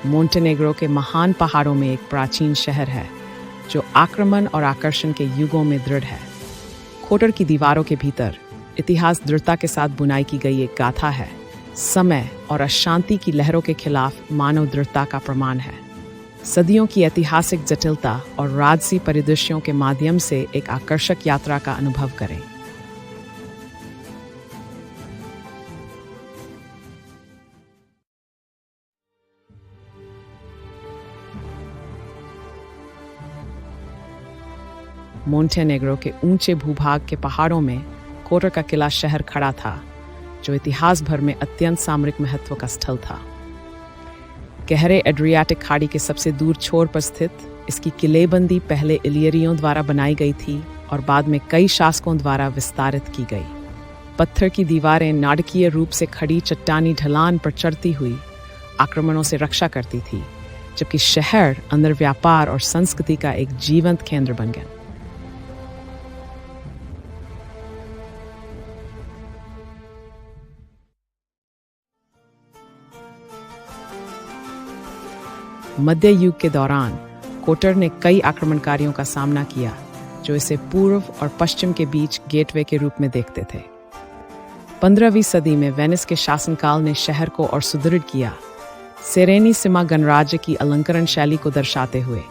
Montenegro के महान पहाड़ों में एक प्राचीन शहर है जो आक्रमण और आकर्षण के युगों में दृढ़ है। कोटर की दीवारों के भीतर इतिहास दृढ़ता के साथ बुनाई की गई एक गाथा है, समय और अशांति की लहरों के खिलाफ मानव दृढ़ता का प्रमाण है। सदियों की ऐतिहासिक जटिलता और राजसी परिदृश्यों के माध्यम से एक आकर्षक यात्रा का अनुभव करें। मोंटेनेग्रो के ऊंचे भूभाग के पहाड़ों में कोटर का किला शहर खड़ा था, जो इतिहास भर में अत्यंत सामरिक महत्व का स्थल था। गहरे एड्रियाटिक खाड़ी के सबसे दूर छोर पर स्थित इसकी किलेबंदी पहले इलियरियों द्वारा बनाई गई थी और बाद में कई शासकों द्वारा विस्तारित की गई। पत्थर की दीवारें नाटकीय रूप से खड़ी चट्टानी ढलान पर चढ़ती हुई आक्रमणों से रक्षा करती थी, जबकि शहर अंदर व्यापार और संस्कृति का एक जीवंत केंद्र बन गया। मध्य युग के दौरान कोटर ने कई आक्रमणकारियों का सामना किया, जो इसे पूर्व और पश्चिम के बीच गेटवे के रूप में देखते थे। 15वीं सदी में वेनिस के शासनकाल ने शहर को और सुदृढ़ किया, सेरेनिसिमा गणराज्य की अलंकरण शैली को दर्शाते हुए।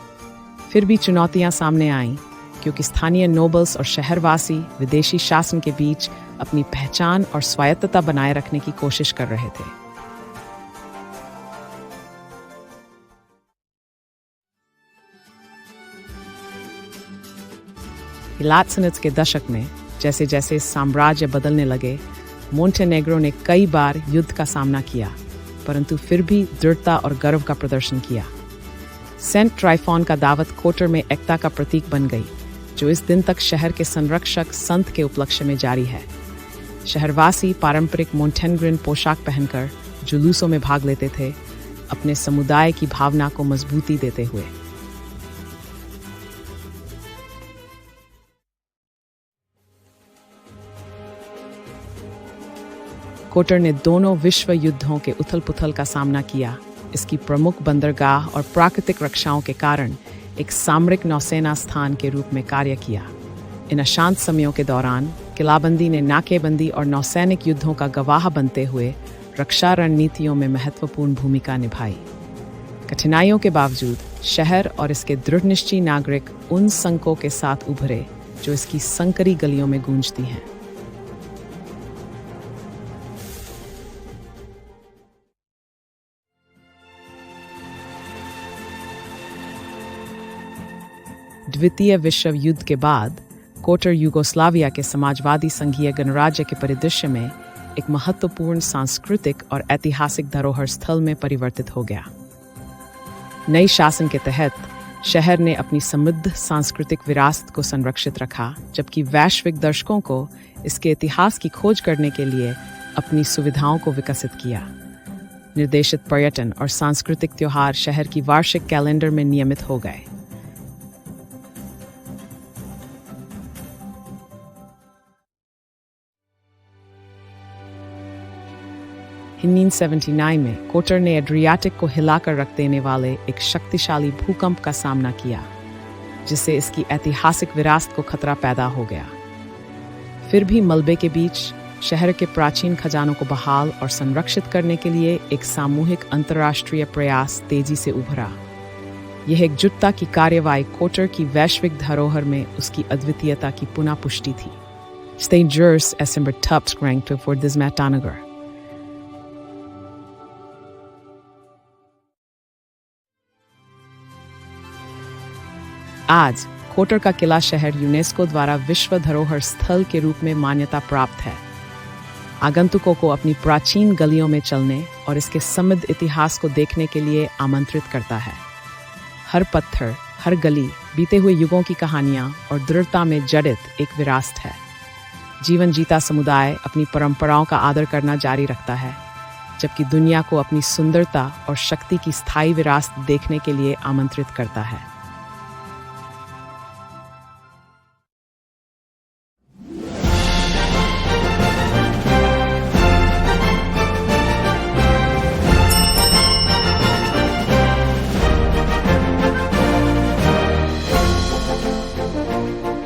फिर भी चुनौतियां सामने आईं, क्योंकि स्थानीय नोबल्स और शहरवासी विदेशी शासन के बीच अपनी पहचान और स्वायत्तता बनाए रखने की कोशिश कर रहे थे। इलात्सनिट्स के दशक में जैसे जैसे साम्राज्य बदलने लगे, मोंटेनेग्रो ने कई बार युद्ध का सामना किया, परंतु फिर भी दृढ़ता और गर्व का प्रदर्शन किया। सेंट ट्राइफॉन का दावत कोटर में एकता का प्रतीक बन गई, जो इस दिन तक शहर के संरक्षक संत के उपलक्ष्य में जारी है। शहरवासी पारंपरिक मोंटेनेग्रिन पोशाक पहनकर जुलूसों में भाग लेते थे, अपने समुदाय की भावना को मजबूती देते हुए। कोटर ने दोनों विश्व युद्धों के उथल-पुथल का सामना किया। इसकी प्रमुख बंदरगाह और प्राकृतिक रक्षाओं के कारण एक सामरिक नौसेना स्थान के रूप में कार्य किया। इन अशांत समयों के दौरान किलाबंदी ने नाकेबंदी और नौसैनिक युद्धों का गवाह बनते हुए रक्षा रणनीतियों में महत्वपूर्ण भूमिका निभाई। कठिनाइयों के बावजूद शहर और इसके दृढ़निश्चयी नागरिक उन संकों के साथ उभरे जो इसकी संकरी गलियों में गूंजती हैं। द्वितीय विश्व युद्ध के बाद कोटर यूगोस्लाविया के समाजवादी संघीय गणराज्य के परिदृश्य में एक महत्वपूर्ण सांस्कृतिक और ऐतिहासिक धरोहर स्थल में परिवर्तित हो गया। नई शासन के तहत शहर ने अपनी समृद्ध सांस्कृतिक विरासत को संरक्षित रखा, जबकि वैश्विक दर्शकों को इसके इतिहास की खोज करने के लिए अपनी सुविधाओं को विकसित किया। निर्देशित पर्यटन और सांस्कृतिक त्योहार शहर की वार्षिक कैलेंडर में नियमित हो गए। इन 1979 में कोटर ने एड्रियाटिक को हिलाकर रख देने वाले एक शक्तिशाली भूकंप का सामना किया, जिससे इसकी ऐतिहासिक विरासत को खतरा पैदा हो गया। फिर भी मलबे के बीच शहर के प्राचीन खजानों को बहाल और संरक्षित करने के लिए एक सामूहिक अंतर्राष्ट्रीय प्रयास तेजी से उभरा। यह एकजुटता की कार्यवाही कोटर की वैश्विक धरोहर में उसकी अद्वितीयता की पुनः पुष्टि थी। Strangers är som betygsgränkta för desmätanager. आज कोटर का किला शहर यूनेस्को द्वारा विश्व धरोहर स्थल के रूप में मान्यता प्राप्त है। आगंतुकों को अपनी प्राचीन गलियों में चलने और इसके समृद्ध इतिहास को देखने के लिए आमंत्रित करता है। हर पत्थर, हर गली बीते हुए युगों की कहानियां और दृढ़ता में जड़ित एक विरासत है। जीवन जीता समुदाय अपनी परंपराओं का आदर करना जारी रखता है, जबकि दुनिया को अपनी सुंदरता और शक्ति की स्थायी विरासत देखने के लिए आमंत्रित करता है। है।